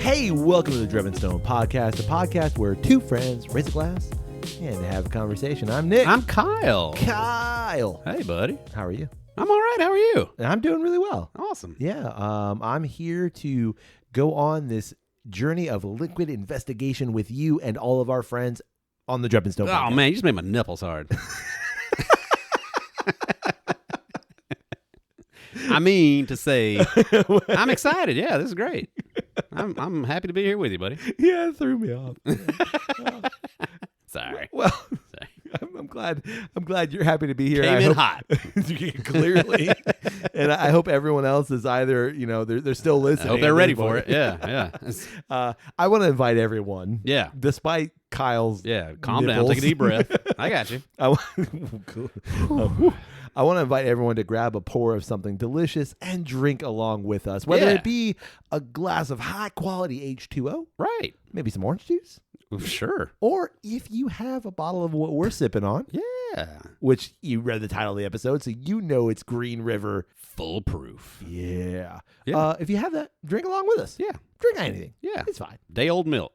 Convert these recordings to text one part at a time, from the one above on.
Hey, welcome to the Drebin Stone Podcast, a podcast where two friends raise a glass and have a conversation. I'm Nick. I'm Kyle. Kyle. Hey, buddy. How are you? I'm all right. How are you? I'm doing really well. Awesome. Yeah, I'm here to go on this journey of liquid investigation with you and all of our friends on the Drebin Stone Podcast. Oh, man, you just made my nipples hard. I mean to say, I'm excited. Yeah, this is great. I'm happy to be here with you, buddy. Yeah, it threw me off. Sorry. Well, Sorry. I'm glad you're happy to be here. Came in hot. Clearly. And I hope everyone else is either, they're still listening. I hope they're ready for it. Yeah. I want to invite everyone. Yeah. Despite Kyle's Calm nipples. down. Take a deep breath. I got you. I want to invite everyone to grab a pour of something delicious and drink along with us, whether it be a glass of high-quality H2O, Right. maybe some orange juice, Sure. or if you have a bottle of what we're sipping on, Yeah. which you read the title of the episode, so you know it's Green River. Foolproof. Yeah. Yeah. If you have that, drink along with us. Yeah. Drink anything. Yeah. It's fine. Day old milk.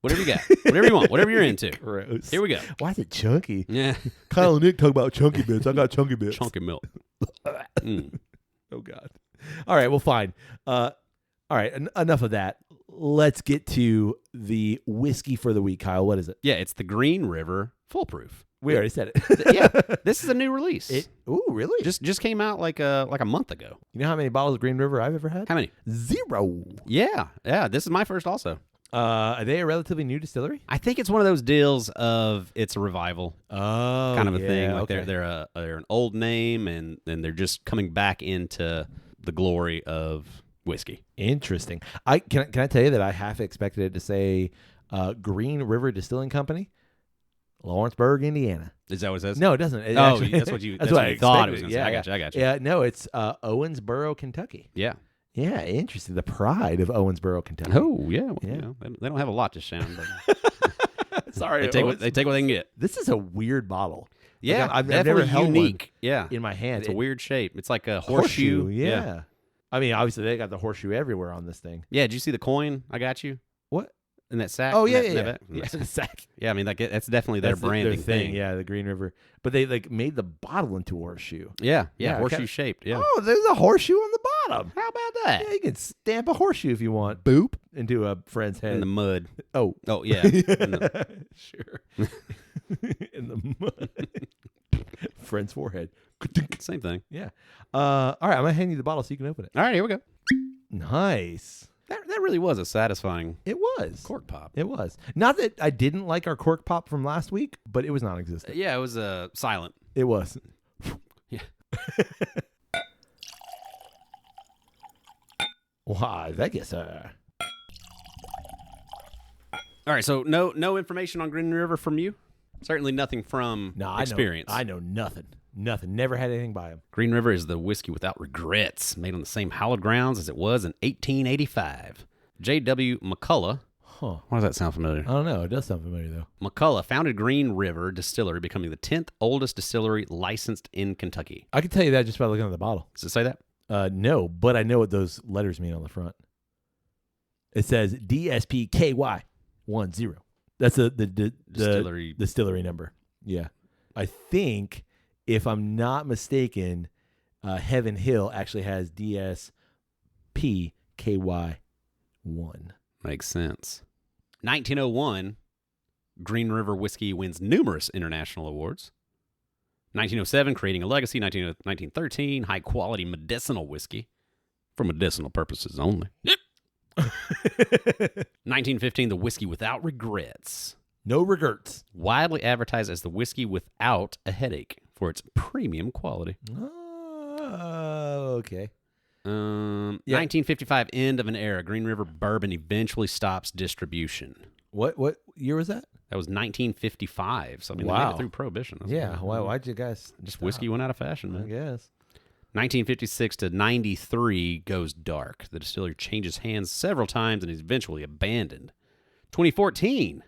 Whatever you got. Whatever you want. Whatever you're into. Gross. Here we go. Why is it chunky? Yeah. Kyle and Nick talk about chunky bits. I got chunky bits. Chunky milk. Mm. Oh, God. All right. Well, fine. All right. Enough of that. Let's get to the whiskey for the week, Kyle. What is it? Yeah, it's the Green River Foolproof. We already said it. Yeah, this is a new release. Ooh, really? Just came out like a month ago. You know how many bottles of Green River I've ever had? How many? 0. Yeah. This is my first also. Are they a relatively new distillery? I think it's one of those deals of it's a revival Oh, kind of a thing. Like okay. they're an old name and they're just coming back into the glory of whiskey. Interesting. Can I tell you that I half expected it to say Green River Distilling Company, Lawrenceburg, Indiana. Is that what it says? No, it doesn't. It Oh, actually- that's what you that's what I thought it was expected. going to say. I got you. Yeah, no, it's Owensboro, Kentucky. Yeah. Yeah, interesting. The pride of Owensboro, Kentucky. Oh, yeah. Well, Yeah. You know, they don't have a lot to sound, but Sorry, they take what they can get. This is a weird bottle. Yeah, I've definitely never held unique. Yeah, one in my hand. it's a weird shape. It's like a horseshoe. Yeah. I mean, obviously they got the horseshoe everywhere on this thing. Yeah. Did you see the coin I got you What? in that sack? Oh, yeah, In yeah, that yeah. sack? Sack. Yeah, I mean, that's definitely their That's branding their thing. Yeah, the Green River. But they made the bottle into a horseshoe. Yeah, Yeah, horseshoe okay. shaped. Yeah. Oh, there's a horseshoe on the bottom. How about that? Yeah, you can stamp a horseshoe if you want. Boop into a friend's head. In the mud. Oh. Oh yeah. Sure. In the mud. Friend's forehead. Same thing. Yeah. All right, I'm gonna hand you the bottle so you can open it. All right, here we go. Nice. That really was a satisfying It was. cork pop. It was. Not that I didn't like our cork pop from last week, but it was non-existent. Yeah, it was silent. It was. Yeah. Why, thank you, sir. All right, so no information on Green River from you. Certainly nothing from experience. I know nothing. Nothing. Never had anything by him. Green River is the whiskey without regrets, made on the same hallowed grounds as it was in 1885. J.W. McCullough. Huh. Why does that sound familiar? I don't know. It does sound familiar, though. McCullough founded Green River Distillery, becoming the 10th oldest distillery licensed in Kentucky. I can tell you that just by looking at the bottle. Does it say that? No, but I know what those letters mean on the front. It says DSPKY10. That's the distillery number. Yeah. I think, if I'm not mistaken, Heaven Hill actually has DSPKY1. Makes sense. 1901, Green River whiskey wins numerous international awards. 1907, creating a legacy. 1913, high-quality medicinal whiskey for medicinal purposes only. 1915, the whiskey without regrets. No regrets. Widely advertised as the whiskey without a headache for its premium quality. Oh, okay. 1955, end of an era. Green River Bourbon eventually stops distribution. What year was that? That was 1955. So I mean, they made Wow. it through Prohibition. That's Yeah. cool. Why'd you guys Just stop? whiskey went out of fashion, I man. guess. 1956 to 93 goes dark. The distillery changes hands several times and is eventually abandoned. 2014,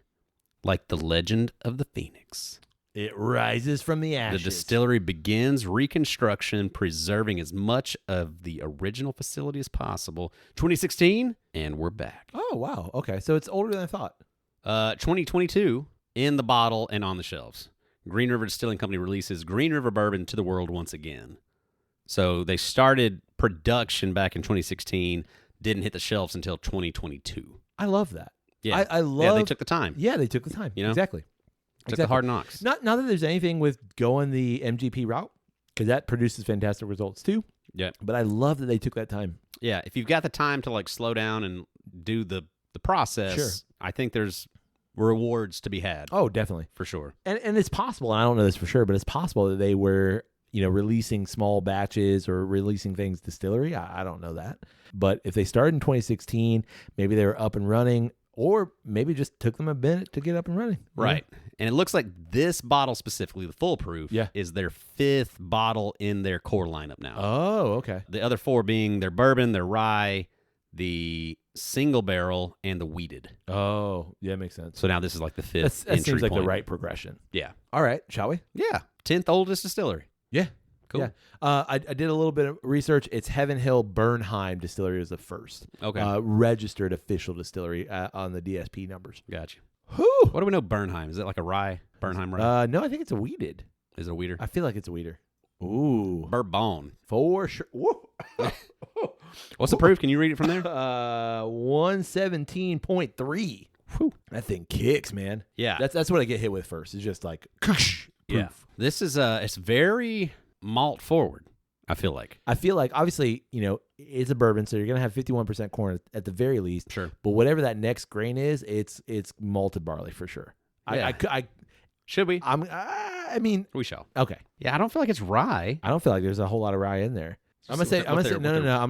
like the legend of the Phoenix. It rises from the ashes. The distillery begins reconstruction, preserving as much of the original facility as possible. 2016, and we're back. Oh, wow. Okay, so it's older than I thought. 2022, in the bottle and on the shelves. Green River Distilling Company releases Green River Bourbon to the world once again. So they started production back in 2016, didn't hit the shelves until 2022. I love that. Yeah, I love. Yeah, they took the time. Yeah, they took the time. You know? Exactly. Took the hard knocks. Not that there's anything with going the MGP route, because that produces fantastic results too. Yeah. But I love that they took that time. Yeah, if you've got the time to like slow down and do the process, Sure. I think there's rewards to be had. Oh, definitely. For sure. And it's possible, and I don't know this for sure, but it's possible that they were, releasing small batches or releasing things distillery. I don't know that. But if they started in 2016, maybe they were up and running, or maybe it just took them a minute to get up and running. Right. And it looks like this bottle specifically, the Full Proof, is their 5th bottle in their core lineup now. Oh, okay. The other 4 being their bourbon, their rye, the single barrel, and the wheated. Oh, yeah, makes sense. So now this is like the 5th That seems like point. the right progression. Yeah. All right, shall we? Yeah. 10th oldest distillery. Yeah. Cool. Yeah. I did a little bit of research. It's Heaven Hill Bernheim Distillery is the first. Okay. Registered official distillery on the DSP numbers. Gotcha. Whew. What do we know Bernheim? Is it like a rye? Bernheim rye? No, I think it's a weeded. Is it a weeder? I feel like it's a weeder. Ooh. Bourbon. For sure. What's the proof? Can you read it from there? 117.3. Whew. That thing kicks, man. Yeah. That's what I get hit with first. It's just like, proof. Yeah. This is it's very malt forward, I feel like. Obviously, it's a bourbon, so you're going to have 51% corn at the very least. Sure. But whatever that next grain is, it's malted barley for sure. Yeah. I should we? I mean, we shall. Okay. Yeah, I don't feel like it's rye. I don't feel like there's a whole lot of rye in there. I'm gonna say no. I'm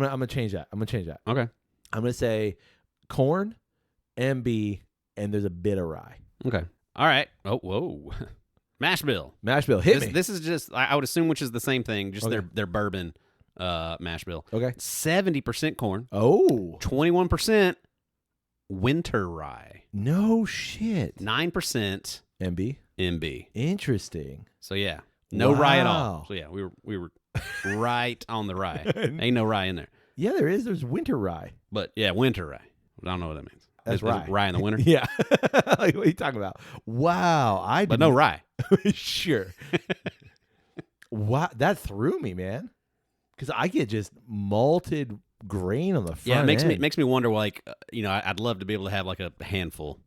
gonna change that. Okay. I'm gonna say corn, MB, and there's a bit of rye. Okay. All right. Oh, whoa. Mash bill. Hit me. This is just I would assume which is the same thing, just their bourbon mash bill. Okay. 70% corn. Oh. 21% winter rye. No shit. 9% MB. Interesting. So yeah, no rye at all. So yeah, we were right on the rye. Ain't no rye in there. Yeah, there is. There's winter rye. But yeah, winter rye. I don't know what that means. That's rye. Is it rye in the winter? Yeah. Like, what are you talking about? Wow. But no rye. Sure. Wow. That threw me, man. Because I get just malted grain on the front. Yeah, it makes me wonder. Like, I'd love to be able to have like a handful.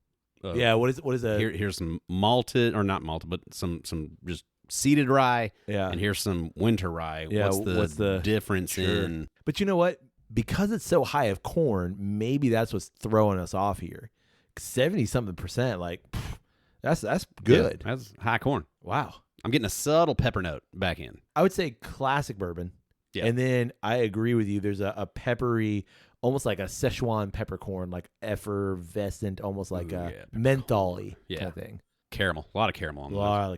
Yeah. What is that? Here's some malted, or not malted, but some just seeded rye. Yeah. And here's some winter rye. Yeah. What's the difference in? But you know what? Because it's so high of corn, maybe that's what's throwing us off here. 70-something%, like that's good. Yeah, that's high corn. Wow. I'm getting a subtle pepper note back in. I would say classic bourbon. Yeah. And then I agree with you. There's a peppery, almost like a Szechuan peppercorn, like effervescent, almost like a menthol-y kind of thing. Caramel. A lot of caramel on the A lot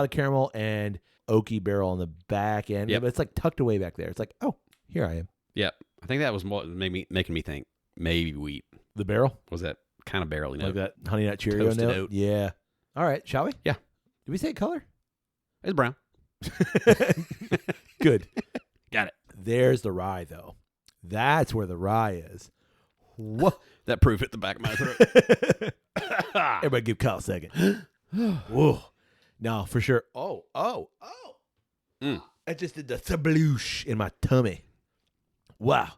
of caramel and oaky barrel on the back end. Yep. But it's like tucked away back there. It's like, oh, here I am. Yep. I think that was what making me think maybe wheat. The barrel? Was that kind of barrel note? Like that Honey Nut Cheerio Toasted note? oat. Yeah. All right. Shall we? Yeah. Did we say color? It's brown. Good. Got it. There's the rye, though. That's where the rye is. Whoa. That proof hit the back of my throat. Everybody give Kyle a second. Whoa. No, for sure. Oh. I just did the sabloosh in my tummy. Wow.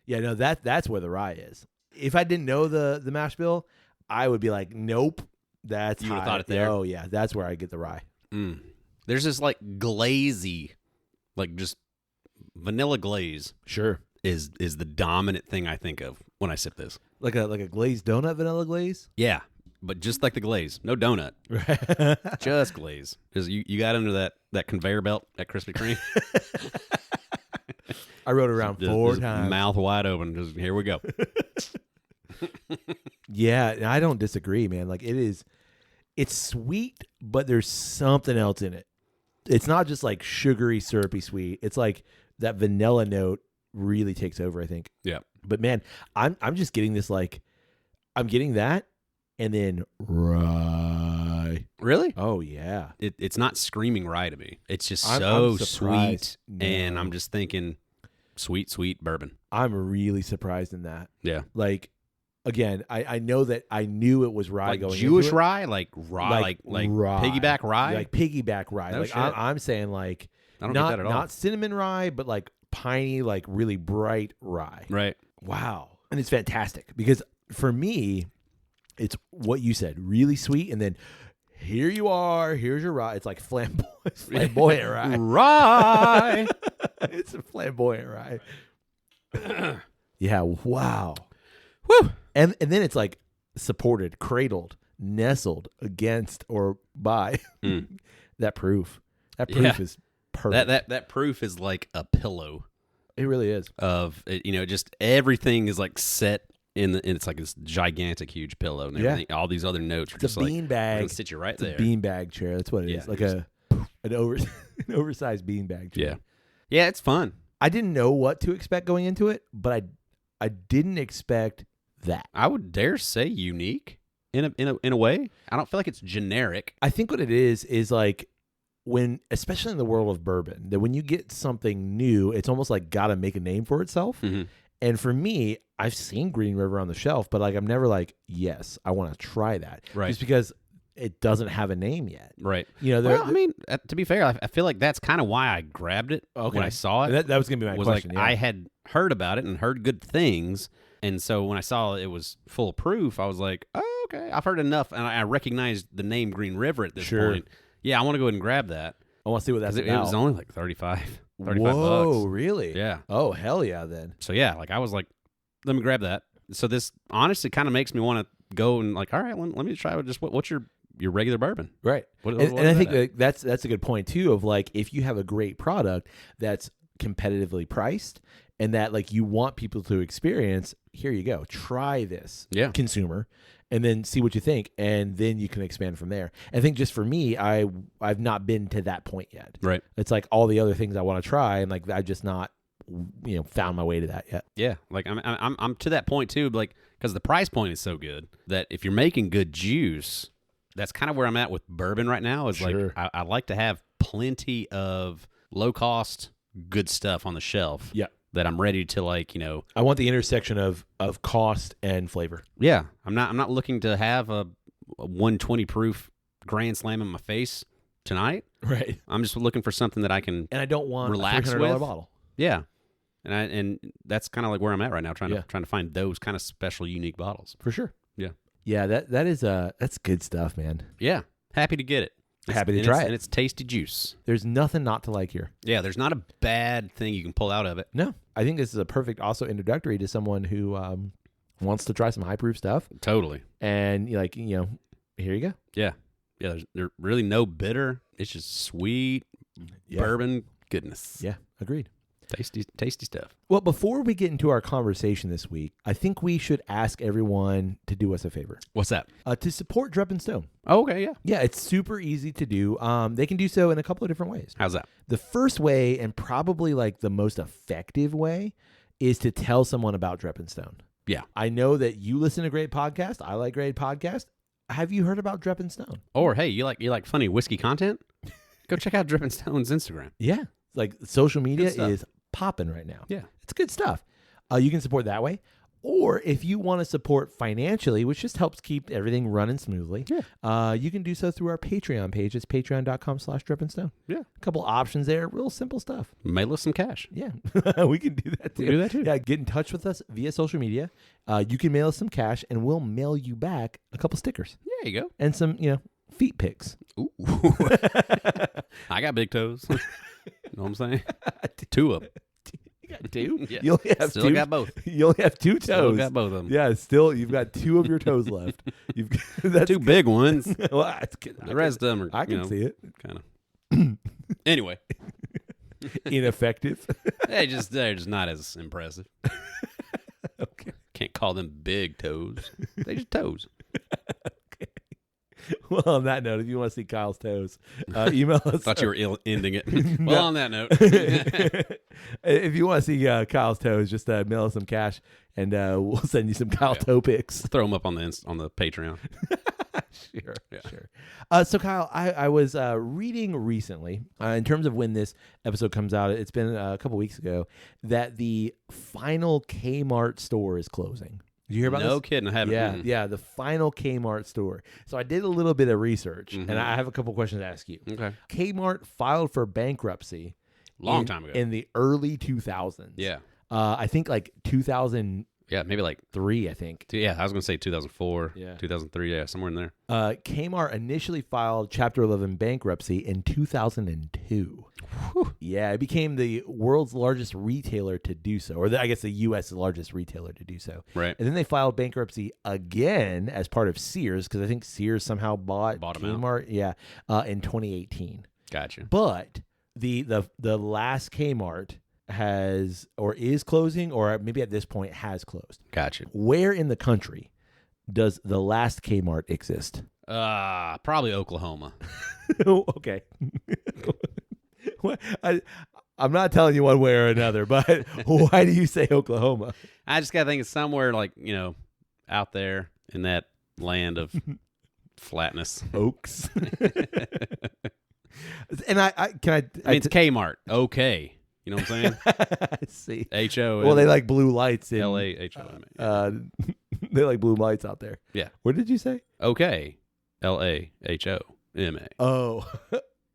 Yeah, no, that's where the rye is. If I didn't know the mash bill, I would be like, nope. That's you would have thought it there. Oh, yeah. That's where I get the rye. Mm. There's this like glazy, like just vanilla glaze. Sure. Is the dominant thing I think of when I sip this. Like a glazed donut, vanilla glaze? Yeah, but just like the glaze. No donut. Just glaze. Because you got under that conveyor belt, that Krispy Kreme. I rode around four times. Mouth wide open. Just here we go. Yeah, I don't disagree, man. Like it's sweet, but there's something else in it. It's not just like sugary, syrupy sweet. It's like that vanilla note really takes over, I think. Yeah. But man, I'm just getting this, like, I'm getting that and then rye. Really? Oh yeah. It's not screaming rye to me. It's just I'm so surprised. sweet, No. and I'm just thinking sweet bourbon. I'm really surprised in that. Yeah. Like, again, I know that I knew it was rye Like going Jewish into it. rye, like rye, like rye. piggyback rye. Like piggyback rye. No like shit. I'm saying like I don't not get that at all. not cinnamon rye, but like piney, like really bright rye. Right. Wow. And it's fantastic because for me, it's what you said, really sweet, and then here you are, here's your rye. It's like flamboyant rye. Rye. It's a flamboyant rye. Yeah, wow. Woo. And then it's like supported, cradled, nestled against or by that proof. That proof is perfect. That proof is like a pillow. It really is. Of just everything is like set in it's like this gigantic, huge pillow, and everything. All these other notes are It's just a bean bag. Gonna sit you right there. A bean bag chair. That's what it is. Like an oversized bean bag chair. Yeah, it's fun. I didn't know what to expect going into it, but I didn't expect that. I would dare say unique in a way. I don't feel like it's generic. I think what it is like when, especially in the world of bourbon, that when you get something new, it's almost like got to make a name for itself. Mm-hmm. And for me, I've seen Green River on the shelf, but like I'm never like, yes, I want to try that. Right. Just because it doesn't have a name yet. Right. Well, I mean, to be fair, I feel like that's kind of why I grabbed it when I saw it. That was going to be my question. Like, I had heard about it and heard good things. And so when I saw it was full proof, I was like, oh, okay. I've heard enough. And I recognized the name Green River at this point. Yeah, I want to go ahead and grab that. I want to see what that's about. It was only like 35 Whoa, bucks. Really? Yeah. Oh, hell yeah, then. So yeah, like I was like, let me grab that. So this honestly kind of makes me want to go and like, all right, let me try just what's your regular bourbon. Right. What and I think that's a good point too, of like, if you have a great product that's competitively priced and that like you want people to experience, here you go. Try this, consumer, and then see what you think, and then you can expand from there. I think just for me, I've not been to that point yet. Right. It's like all the other things I want to try, and like I've just not found my way to that yet. Yeah, like I'm to that point too, like because the price point is so good that if you're making good juice, that's kind of where I'm at with bourbon right now. Is like I like to have plenty of low cost good stuff on the shelf. Yeah. That I'm ready to like, I want the intersection of cost and flavor. Yeah. I'm not looking to have a 120 proof Grand Slam in my face tonight. Right. I'm just looking for something that I can and I don't want relax a $300 with. bottle. Yeah. And that's kind of like where I'm at right now, trying to find those kind of special, unique bottles. For sure. Yeah. Yeah, that's good stuff, man. Yeah. Happy to get it. Happy to try it. And it's tasty juice. There's nothing not to like here. Yeah, there's not a bad thing you can pull out of it. No. I think this is a perfect also introductory to someone who wants to try some high proof stuff. Totally. And here you go. Yeah. Yeah, there's really no bitter. It's just sweet bourbon goodness. Yeah, agreed. Tasty stuff. Well, before we get into our conversation this week, I think we should ask everyone to do us a favor. What's that? To support Drep and Stone. Oh, okay, yeah. Yeah, it's super easy to do. They can do so in a couple of different ways. How's that? The first way, and probably like the most effective way, is to tell someone about Drep and Stone. Yeah. I know that you listen to great podcasts. I like great podcasts. Have you heard about Drep and Stone? Or hey, you like funny whiskey content? Go check out Drep and Stone's Instagram. Yeah. Like social media is popping right now. Yeah. It's good stuff. You can support that way. Or if you want to support financially, which just helps keep everything running smoothly, you can do so through our Patreon page. It's patreon.com/DrepandStone. Yeah. A couple options there. Real simple stuff. Mail us some cash. Yeah. We can do that too. We do that too. Yeah. Get in touch with us via social media. You can mail us some cash and we'll mail you back a couple stickers. There you go. And some, feet pics. Ooh. I got big toes. You know what I'm saying? 2 of them. You got 2? Yeah. You only have Still 2. got both. You only have 2 toes. Still got both of them. Yeah, still you've got 2 of your toes left. That's 2 big ones. Well, The rest of them are. I can see it. Kind of. Anyway, Ineffective. they're just not as impressive. Okay. Can't call them big toes. They just toes. Okay. Well, on that note, if you want to see Kyle's toes, email us. Thought you were ending it. Well, on that note, if you want to see Kyle's toes, just mail us some cash, and we'll send you some Kyle toe pics. throw them up on the Patreon. Sure. So Kyle, I was reading recently, in terms of when this episode comes out, it's been a couple weeks ago, that the final Kmart store is closing. Did you hear about this? No kidding. I haven't. Yeah, the final Kmart store. So I did a little bit of research, and I have a couple questions to ask you. Okay. Kmart filed for bankruptcy long time ago. In the early 2000s. Yeah. I think like 2000. Yeah, maybe like 3, I think. Yeah, I was going to say 2004, yeah. 2003, yeah, somewhere in there. Kmart initially filed Chapter 11 bankruptcy in 2002. Whew. Yeah, it became the world's largest retailer to do so, or I guess the U.S. largest retailer to do so. Right. And then they filed bankruptcy again as part of Sears, because I think Sears somehow bought Kmart. Yeah, in 2018. Gotcha. But the last Kmart has or is closing, or maybe at this point has closed. Gotcha. Where in the country does the last Kmart exist? Probably Oklahoma. Okay. I'm not telling you one way or another, but why do you say Oklahoma? I just gotta think it's somewhere like, out there in that land of flatness. Oaks. And it's Kmart. Okay. You know what I'm saying? I see. H-O. Well, they like blue lights in L-A-H-O-M. They like blue lights out there. Yeah. What did you say? Okay. L-A-H-O-M-A. Oh.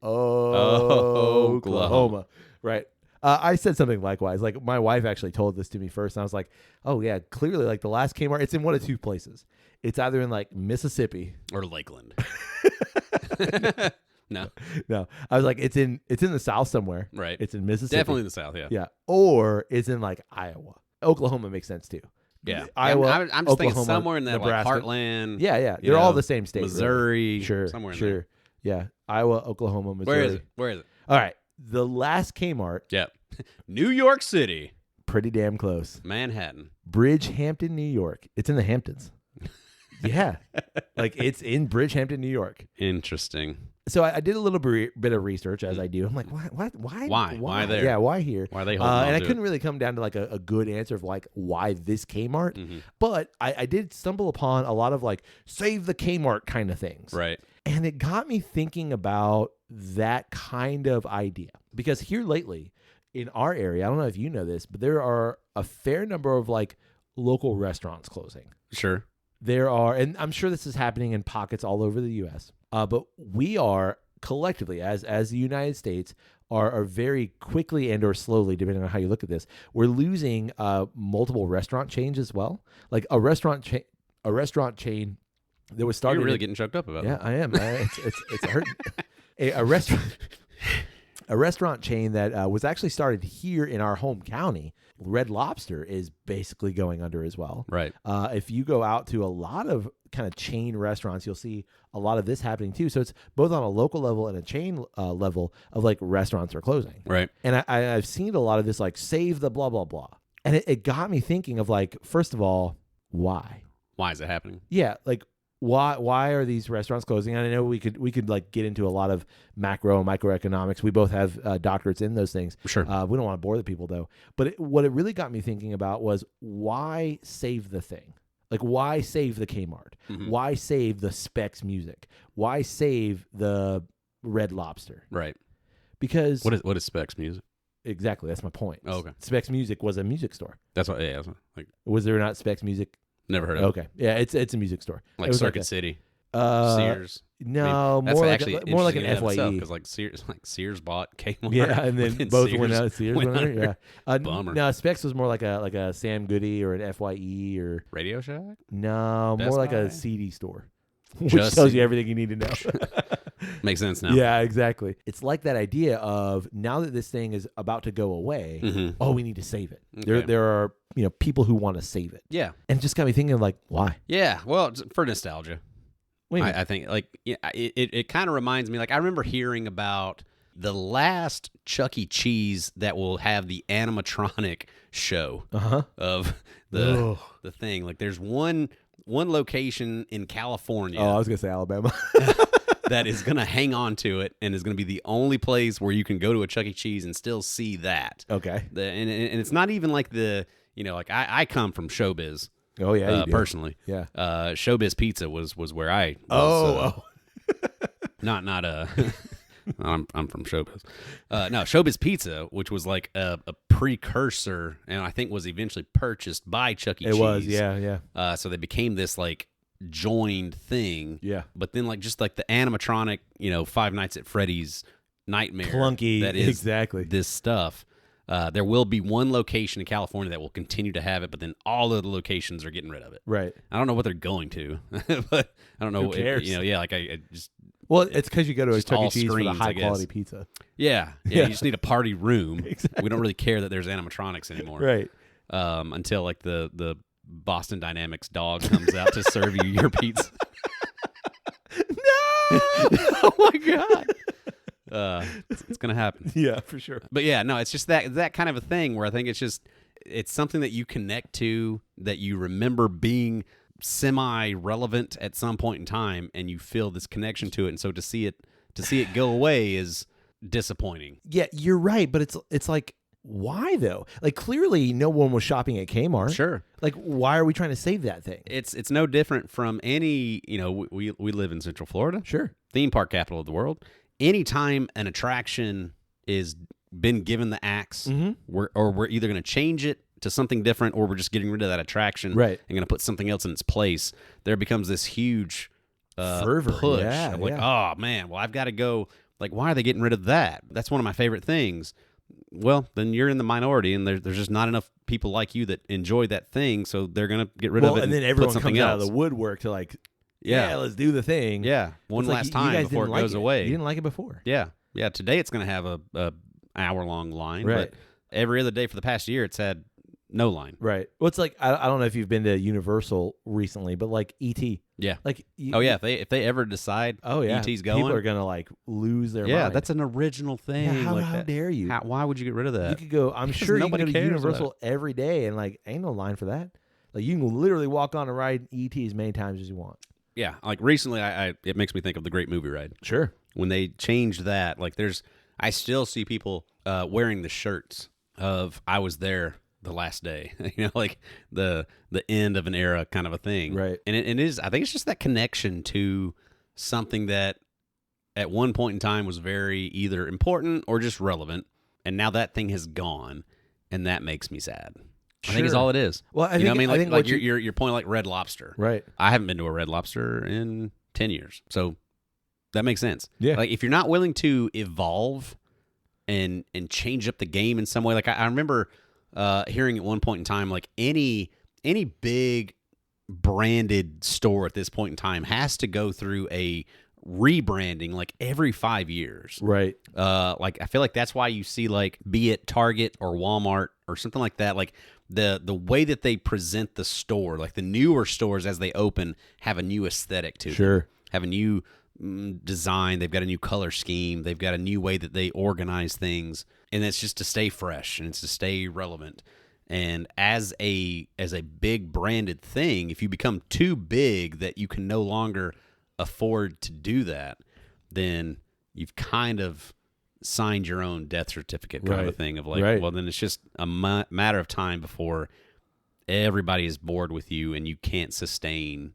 Oklahoma. Right. I said something likewise. Like, my wife actually told this to me first, and I was like, oh, yeah, clearly, like, the last Kmart, it's in one of two places. It's either in, like, Mississippi. Or Lakeland. No. I was like, it's in the South somewhere. Right. It's in Mississippi. Definitely in the South, yeah. Yeah. Or it's in, like, Iowa. Oklahoma makes sense, too. Yeah. Iowa, I'm just Oklahoma, thinking somewhere in that Nebraska. like heartland. Yeah. They're all the same state. Missouri. Really. Sure. Somewhere in there. Yeah. Iowa, Oklahoma, Missouri. Where is it? All right. The last Kmart. Yeah. New York City. Pretty damn close. Manhattan. Bridgehampton, New York. It's in the Hamptons. Yeah. Like, it's in Bridgehampton, New York. Interesting. So I did a little bit of research, as I do. I'm like, why there? Yeah, why here? Why are they holding on and I to couldn't really come down to like a good answer of like why this Kmart. Mm-hmm. But I did stumble upon a lot of like save the Kmart kind of things. Right. And it got me thinking about that kind of idea. Because here lately in our area, I don't know if you know this, but there are a fair number of like local restaurants closing. Sure. There are, and I'm sure this is happening in pockets all over the U.S., but we are collectively, as the United States, are very quickly and or slowly, depending on how you look at this, we're losing multiple restaurant chains as well. Like a restaurant chain that was started. You're really getting choked up about it. Yeah, I am. It's hurting. A restaurant chain that was actually started here in our home county, Red Lobster, is basically going under as well. Right. If you go out to a lot of kind of chain restaurants, you'll see a lot of this happening too. So it's both on a local level and a chain level of like restaurants are closing. Right. And I've seen a lot of this like save the blah, blah, blah. And it got me thinking of like, first of all, why? Why is it happening? Yeah. Like, why are these restaurants closing? And I know we could like get into a lot of macro and microeconomics. We both have doctorates in those things. Sure. We don't want to bore the people though. But what it really got me thinking about was why save the thing? Like, why save the Kmart? Mm-hmm. Why save the Specs Music? Why save the Red Lobster? Right. Because what is Specs Music? Exactly, that's my point. Oh, okay. Specs Music was a music store. That's what. Yeah. Like, was there not Specs Music? Never heard of it. Okay. Yeah, it's a music store. Like Circuit City. Sears. No, I mean, more like an FYE. Because like Sears bought Kmart. Yeah, and then both Sears went out. Sears went under. Yeah. Bummer. No, Specs was more like a Sam Goody or an FYE or Radio Shack. No, Best more like Buy? a CD store, which Just tells you everything you need to know. Makes sense now. Yeah, exactly. It's like that idea of now that this thing is about to go away, mm-hmm. we need to save it. Okay. There are people who want to save it. Yeah, and it just got me thinking like, why? Yeah, well, for nostalgia. I think like it kind of reminds me, like I remember hearing about the last Chuck E. Cheese that will have the animatronic show of the thing. Like there's one location in California. Oh, I was gonna say Alabama. That is gonna hang on to it and is gonna be the only place where you can go to a Chuck E. Cheese and still see that. Okay. And it's not even like like I come from showbiz. Oh yeah, you do. Personally. Yeah. Showbiz Pizza was where I was, not I'm from Showbiz. No, Showbiz Pizza, which was like a precursor, and I think was eventually purchased by Chuck E. Cheese. It was, yeah. So they became this like joined thing. Yeah. But then like just like the animatronic, Five Nights at Freddy's nightmare. Clunky. That is exactly this stuff. There will be one location in California that will continue to have it, but then all of the locations are getting rid of it. Right. I don't know what they're going to, but I don't know. Who cares? Like I just. Well, it's because you go to a Chuck E. Cheese for the screens, high quality pizza. Yeah. You just need a party room. Exactly. We don't really care that there's animatronics anymore. Right. Until like the Boston Dynamics dog comes out to serve you your pizza. No! Oh my God. It's gonna happen. Yeah, for sure. But yeah, no, it's just that kind of a thing where I think it's something that you connect to, that you remember being semi-relevant at some point in time, and you feel this connection to it, and so to see it go away is disappointing. Yeah, you're right, but it's like, why though? Like clearly no one was shopping at Kmart. Sure. Like why are we trying to save that thing? It's no different from any, we live in Central Florida. Sure. Theme park capital of the world. Anytime an attraction is been given the axe, we're either going to change it to something different, or we're just getting rid of that attraction, right, and going to put something else in its place. There becomes this huge fervor push. Yeah, like, oh man, well I've got to go. Like, why are they getting rid of that? That's one of my favorite things. Well, then you're in the minority, and there's just not enough people like you that enjoy that thing, so they're going to get rid of it. And then everyone comes out of the woodwork to like, yeah, let's do the thing. Yeah, one last time before it goes away. You didn't like it before. Yeah. Today it's going to have a hour-long line, right, but every other day for the past year it's had no line. Right. Well, it's like, I don't know if you've been to Universal recently, but like E.T. Yeah. Like, if they ever decide E.T.'s going, people are going to like lose their mind. Yeah, that's an original thing. Yeah, how dare you? Why would you get rid of that? You could go, I'm sure you can go to Universal every day and like, ain't no line for that. Like you can literally walk on a ride E.T. as many times as you want. Yeah. Like recently it makes me think of the Great Movie Ride. Sure. When they changed that, like I still see people wearing the shirts of I was there the last day, like the end of an era kind of a thing. Right. And it is, I think it's just that connection to something that at one point in time was very either important or just relevant. And now that thing has gone, and that makes me sad. Sure. I think it's all it is. Well, I think like your point, like Red Lobster. Right. I haven't been to a Red Lobster in 10 years. So that makes sense. Yeah. Like if you're not willing to evolve and change up the game in some way, like I remember hearing at one point in time, like any big branded store at this point in time has to go through a rebranding like every 5 years. Right. Like I feel like that's why you see like be it Target or Walmart or something like that, like the way that they present the store, like the newer stores as they open have a new aesthetic to them, have a new design, they've got a new color scheme, they've got a new way that they organize things, and it's just to stay fresh and it's to stay relevant. And as a big branded thing, if you become too big that you can no longer afford to do that, then you've kind of signed your own death certificate kind of a thing of like, well, then it's just a matter of time before everybody is bored with you and you can't sustain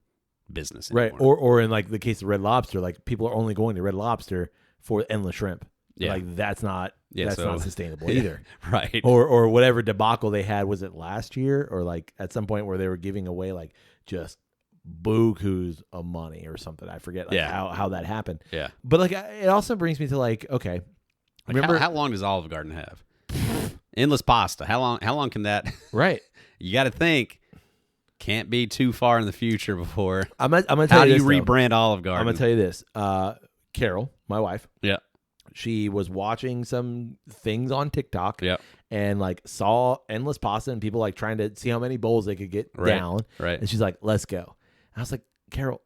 business anymore. Right. Or in like the case of Red Lobster, like people are only going to Red Lobster for endless shrimp. Yeah. Like that's not not sustainable either. Right. Or whatever debacle they had, was it last year or like at some point where they were giving away like just bukus of money or something. I forget how that happened. Yeah. But like it also brings me to like, okay. Like remember how long does Olive Garden have? Endless pasta. How long can that Right. You got to think. Can't be too far in the future before. I'm gonna tell how you do you rebrand Olive Garden? I'm gonna tell you this. Carol, my wife. Yeah. She was watching some things on TikTok. Yep. And like saw endless pasta and people like trying to see how many bowls they could get down. Right. And she's like, "Let's go." And I was like, "Carol,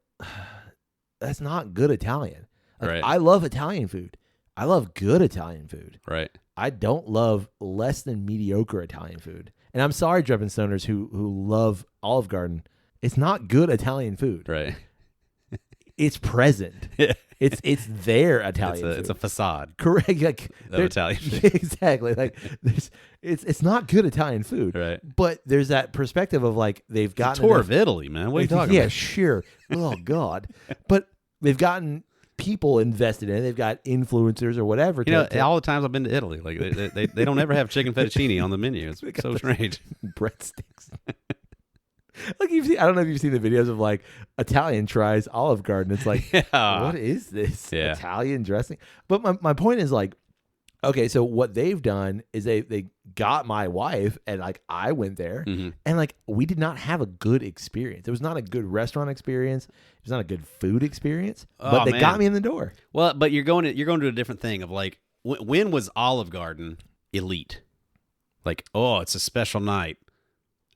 that's not good Italian. Like, I love Italian food. I love good Italian food. Right. I don't love less than mediocre Italian food. And I'm sorry, Drunken Stoners who love Olive Garden. It's not good Italian food. Right. It's present. It's their Italian food. It's a facade. Correct. Like, of Italian food. Exactly. Like it's not good Italian food. Right. But there's that perspective of like they've gotten a tour of Italy, man. What are you talking yeah, about? sure. Oh God. But they've gotten people invested in it. They've got influencers or whatever. You know, all the times I've been to Italy, like they don't ever have chicken fettuccine on the menu. It's so strange. Breadsticks. Like I don't know if you've seen the videos of like Italian tries Olive Garden. It's like, what is this Italian dressing? But my point is like, okay, so what they've done is they got my wife and like I went there and like we did not have a good experience. It was not a good restaurant experience. It was not a good food experience. But they got me in the door. Well, but you're going to a different thing of like when was Olive Garden elite? Like, oh, it's a special night.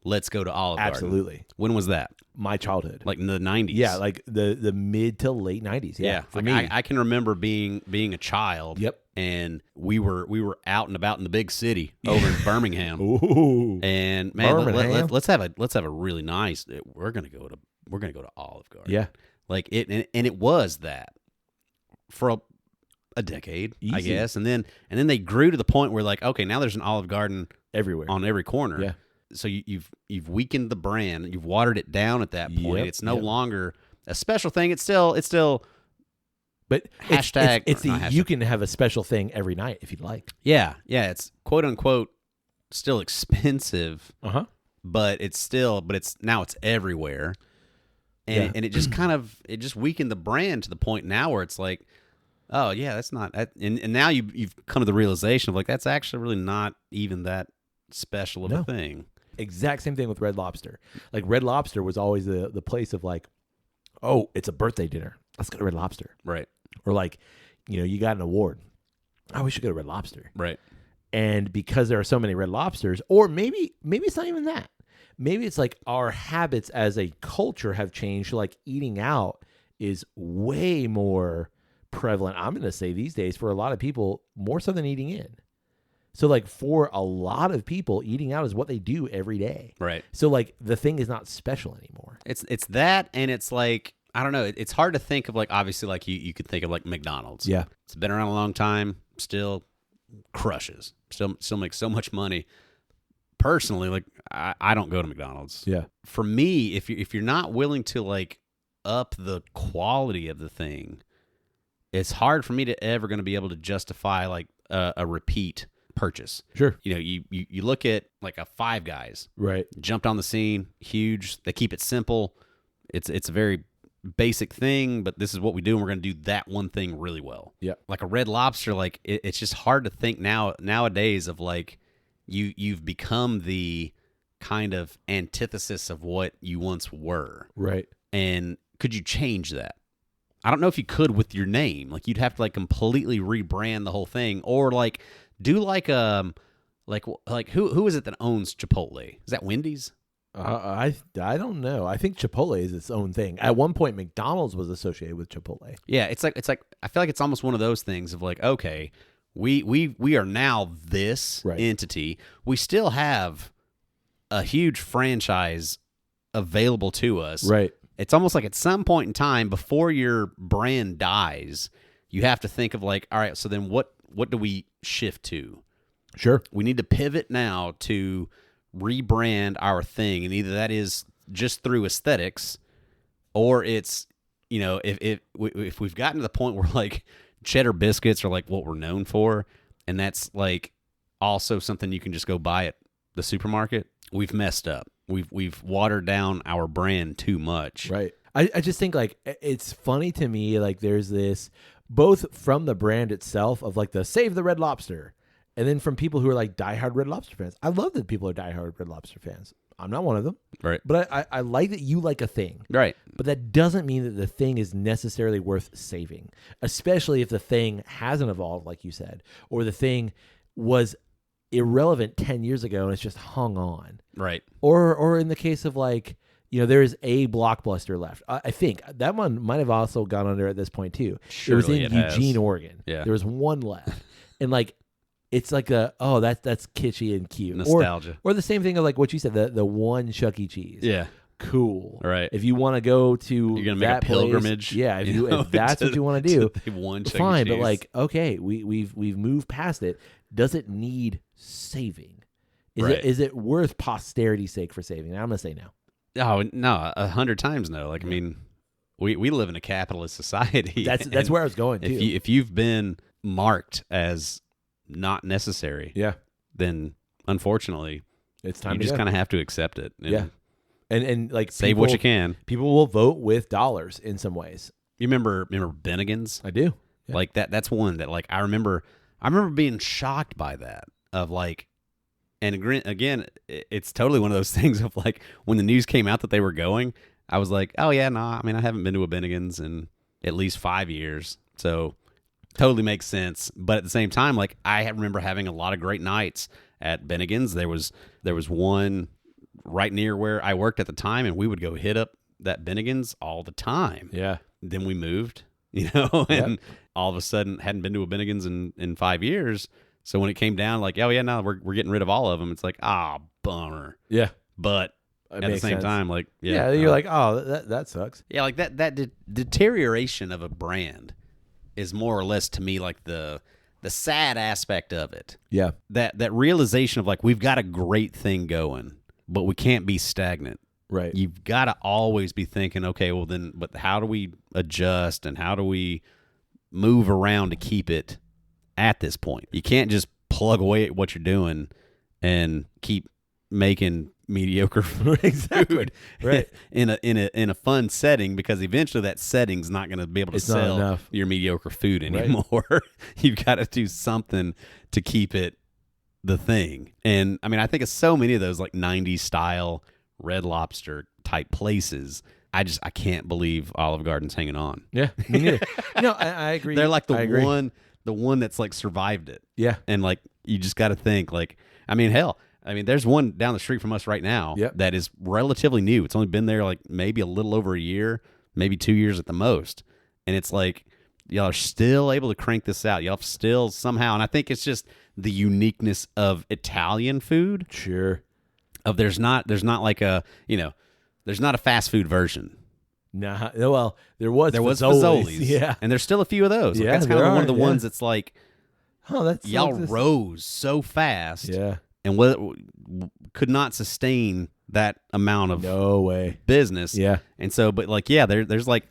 Let's go to Olive Garden. Absolutely. When was that? My childhood. Like in the 90s. Yeah, like the mid to late 90s. Yeah. For me. I can remember being a child. Yep. And we were out and about in the big city over in Birmingham. Ooh. And man, let's have a really nice. We're gonna go to Olive Garden. Yeah. Like it, and it was that for a decade, I guess, and then they grew to the point where like, okay, now there's an Olive Garden everywhere on every corner. Yeah. So you've weakened the brand. You've watered it down at that point. It's no longer a special thing. It's still. But hashtag. You can have a special thing every night if you'd like. Yeah. It's quote unquote still expensive. But it's now it's everywhere. And it just it just weakened the brand to the point now where it's like, oh yeah, that's not. And now you've come to the realization of like that's actually really not even that special of a thing. Exact same thing with Red Lobster. Like Red Lobster was always the place of like, oh, it's a birthday dinner. Let's go to Red Lobster. Right. Or like, you got an award. Oh, we should go to Red Lobster. Right. And because there are so many Red Lobsters, or maybe it's not even that. Maybe it's like our habits as a culture have changed. Like eating out is way more prevalent. I'm going to say these days for a lot of people, more so than eating in. So like for a lot of people, eating out is what they do every day. Right. So like the thing is not special anymore. It's that, and it's like, I don't know. It's hard to think of like, obviously like you could think of like McDonald's. Yeah. It's been around a long time. Still crushes. Still makes so much money. Personally, like I don't go to McDonald's. Yeah. For me, if you're not willing to like up the quality of the thing, it's hard for me to ever going to be able to justify like a repeat purchase. Sure. You look at like a Five Guys. Right. Jumped on the scene, huge. They keep it simple. It's a very basic thing, but this is what we do, and we're going to do that one thing really well. Yeah. Like a Red Lobster, like it's just hard to think nowadays of like you've become the kind of antithesis of what you once were. Right. And could you change that? I don't know if you could with your name. Like you'd have to like completely rebrand the whole thing, or like do like who is it that owns Chipotle? Is that Wendy's? I don't know. I think Chipotle is its own thing. At one point, McDonald's was associated with Chipotle. Yeah, it's like I feel like it's almost one of those things of like, okay, we are now this entity. We still have a huge franchise available to us. Right. It's almost like at some point in time before your brand dies, you have to think of like, all right, so then what do we shift to? Sure. We need to pivot now to rebrand our thing, and either that is just through aesthetics, or it's if we've gotten to the point where like cheddar biscuits are like what we're known for, and that's like also something you can just go buy at the supermarket, we've messed up. We've watered down our brand too much. Right. I just think like it's funny to me, like there's this both from the brand itself of like the save the Red Lobster, and then from people who are like diehard Red Lobster fans. I love that people are diehard Red Lobster fans. I'm not one of them. Right. But I like that you like a thing. Right. But that doesn't mean that the thing is necessarily worth saving, especially if the thing hasn't evolved, like you said, or the thing was irrelevant 10 years ago and it's just hung on. Right. Or in the case of like, there is a Blockbuster left. I think that one might have also gone under at this point too. Surely it was in Eugene, Oregon. Yeah. There was one left. And like, it's like that's kitschy and cute. Nostalgia. Or the same thing of like what you said, the one Chuck E. Cheese. Yeah. cool. Right. If you want to go to you're gonna make a pilgrimage. If that's what you want to do, fine. But like, okay, we've moved past it. Does it need saving? Is it worth posterity's sake for saving? And I'm gonna say no. Oh no, 100 times no. Like I mean, we live in a capitalist society. That's where I was going too. If you've been marked as not necessary, then unfortunately, it's time. You just kind of have to accept it. And like save what you can. People will vote with dollars in some ways. You remember Bennigan's? I do. Yeah. Like that's one that like I remember being shocked by that of like, and again, it's totally one of those things of like when the news came out that they were going, I was like, oh yeah, no, I mean I haven't been to a Bennigan's in at least 5 years, so totally makes sense. But at the same time, like I remember having a lot of great nights at Bennigan's. There was one right near where I worked at the time, and we would go hit up that Bennigan's all the time. Yeah. Then we moved, and all of a sudden hadn't been to a Bennigan's in 5 years. So when it came down, like, oh yeah, no, we're getting rid of all of them. It's like, bummer. Yeah. But at the same time, like, you're like, oh, that sucks. Yeah, like that deterioration of a brand is more or less to me like the sad aspect of it. Yeah. That realization of like we've got a great thing going, but we can't be stagnant. Right. You've got to always be thinking, okay, well then, but how do we adjust and how do we move around to keep it at this point? You can't just plug away at what you're doing and keep making mediocre food right in a fun setting, because eventually that setting's not going to be able to sell your mediocre food anymore. Right. You've got to do something to keep it the thing. And I mean, I think of so many of those like 90s style Red Lobster type places. I can't believe Olive Garden's hanging on. Yeah, me neither. No, I agree. They're like the one that's like survived it. Yeah. And like you just got to think like, I mean, hell, there's one down the street from us right now that is relatively new. It's only been there like maybe a little over a year, maybe 2 years at the most. And it's like, y'all are still able to crank this out. Y'all still somehow, and I think it's just the uniqueness of Italian food. Sure. Of there's not like a, there's not a fast food version. Nah, well, there was Fazoli's. Yeah. And there's still a few of those. Like, yeah, that's kind of one of the ones that's like, y'all exists. Rose so fast. Yeah. And could not sustain that amount of business. Yeah. And so, but like, yeah, there's like,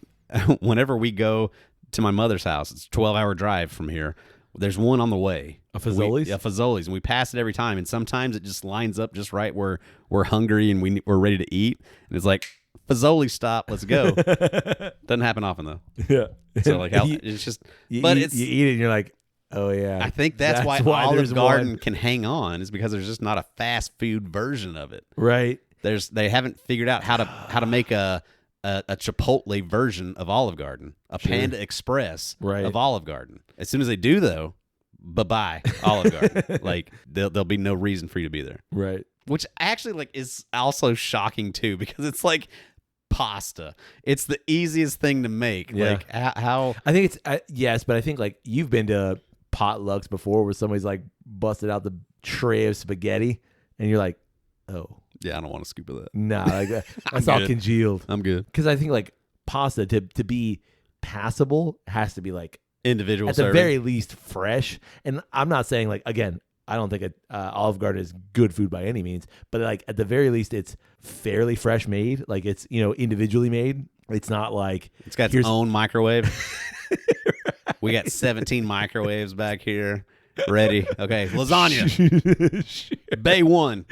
whenever we go to my mother's house, it's a 12-hour drive from here. There's one on the way. A Fazoli's? Fazoli's. And we pass it every time. And sometimes it just lines up just right where we're hungry and we're ready to eat. And it's like, Fazoli stop, let's go. Doesn't happen often though. Yeah. So like, it's just, you eat it and you're like, oh yeah. I think that's why Olive Garden can hang on, is because there's just not a fast food version of it. Right. They haven't figured out how to make a Chipotle version of Olive Garden, a Panda Express of Olive Garden. As soon as they do, though, bye-bye, Olive Garden. Like, there'll be no reason for you to be there. Right. Which actually, like, is also shocking, too, because it's like pasta. It's the easiest thing to make. Yeah. Like, how... I think it's... yes, but I think, like, you've been to potlucks before where somebody's, like, busted out the tray of spaghetti, and you're like, oh... Yeah, I don't want a scoop of that. Nah, like that's all congealed. I'm good. Because I think like pasta to be passable has to be like individual at serving. The very least fresh. And I'm not saying like, again, I don't think Olive Garden is good food by any means, but like at the very least it's fairly fresh made. Like it's, individually made. It's not like it's got its own microwave. We got 17 microwaves back here ready. Okay, lasagna. Bay 1.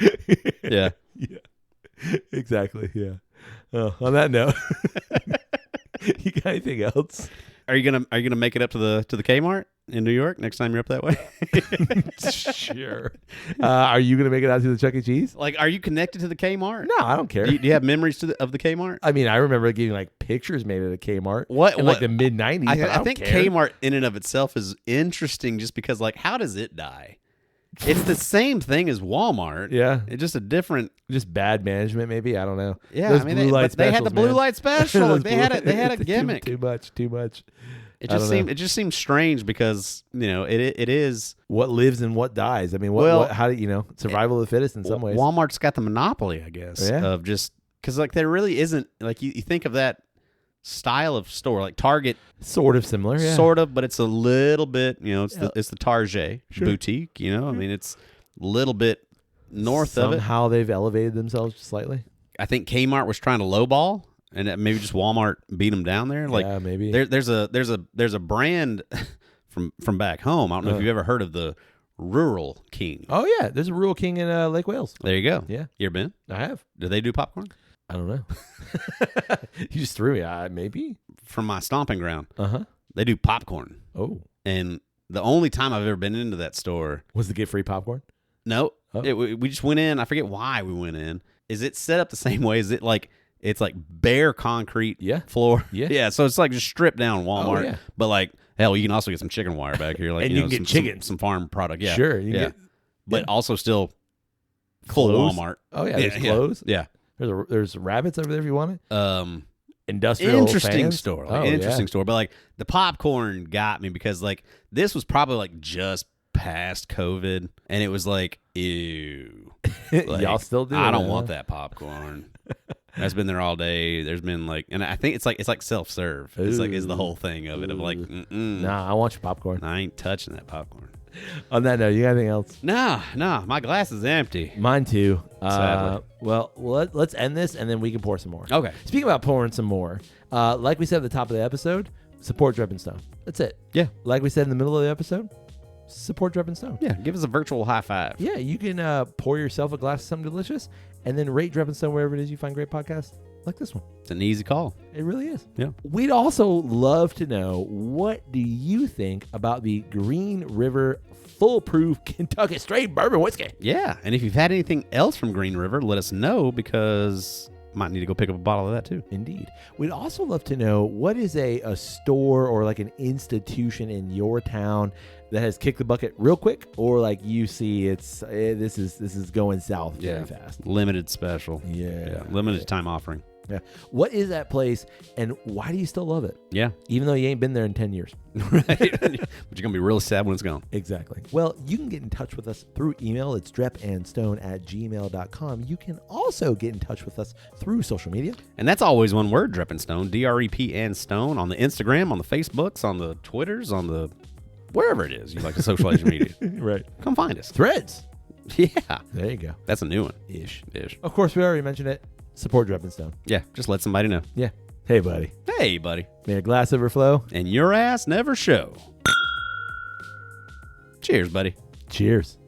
Yeah. Yeah, exactly. Yeah. On that note, you got anything else? Are you gonna make it up to the Kmart in New York next time you're up that way? Sure. Are you gonna make it out to the Chuck E. Cheese? Like, are you connected to the Kmart? No, I don't care. Do you have memories of the Kmart? I mean, I remember getting like pictures made at a Kmart. What in like the mid '90s? I think care. Kmart in and of itself is interesting, just because like, how does it die? It's the same thing as Walmart. Yeah. It's just a different... Just bad management, maybe. I don't know. Yeah, they had the blue light special. They had a gimmick. Too much. It just seems strange because, it is... What lives and what dies. I mean, how do survival of the fittest in some ways. Walmart's got the monopoly, I guess, of just Because like there really isn't like you think of that style of store like Target, sort of similar, yeah. Sort of, but it's a little bit, it's the Target boutique, I mean, it's a little bit north of it. Somehow they've elevated themselves slightly. I think Kmart was trying to lowball, and maybe just Walmart beat them down there. Like, yeah, maybe there's a brand from back home. I don't know if you've ever heard of the Rural King. Oh yeah, there's a Rural King in Lake Wales. There you go. Yeah, you ever been? I have. Do they do popcorn? I don't know. You just threw me. Maybe from my stomping ground. They do popcorn. Oh, and the only time I've ever been into that store was to get free popcorn. No, we just went in. I forget why we went in. Is it set up the same way? Is it like it's like bare concrete floor? Yeah. So it's like just stripped down Walmart. Oh, yeah. But like hell, you can also get some chicken wire back here. Like and you can get chicken, some farm product. Yeah, sure. But also still full Walmart. Oh yeah, there's clothes. Yeah. There's rabbits over there if you want it. Industrial interesting fans. store. Interesting store. But like the popcorn got me because like this was probably like just past COVID, and it was like, ew. Like, y'all still do. I don't want that popcorn. That's been there all day. There's been like, and I think it's like self-serve. It's like is the whole thing of it. Of like, nah, I want your popcorn. I ain't touching that popcorn. On that note, you got anything else? Nah, my glass is empty. Mine too. Sadly. Well, let's end this and then we can pour some more. Okay. Speaking about pouring some more, like we said at the top of the episode, support Dripping Stone. That's it. Yeah. Like we said in the middle of the episode, support Dripping Stone. Yeah. Give us a virtual high five. Yeah. You can pour yourself a glass of something delicious and then rate Dripping Stone wherever it is you find great podcasts like this one. It's an easy call. It really is. Yeah. We'd also love to know, what do you think about the Green River Foolproof Kentucky Straight Bourbon Whiskey? Yeah. And if you've had anything else from Green River, let us know, because might need to go pick up a bottle of that too. Indeed. We'd also love to know, what is a store or like an institution in your town that has kicked the bucket real quick, or like you see this is going south very fast. Limited special. Yeah. Limited time offering. Yeah. What is that place, and why do you still love it? Yeah. Even though you ain't been there in 10 years. Right. But you're going to be really sad when it's gone. Exactly. Well, you can get in touch with us through email. It's drepandstone@gmail.com. You can also get in touch with us through social media. And that's always one word, Drep and Stone. DREP and Stone, on the Instagram, on the Facebooks, on the Twitters, on the wherever it is you like to socialize your media. Right. Come find us. Threads. Yeah. There you go. That's a new one. Ish. Of course, we already mentioned it. Support Drep and Stone. Yeah. Just let somebody know. Yeah. Hey, buddy. Hey, buddy. May a glass overflow. And your ass never show. Cheers, buddy. Cheers.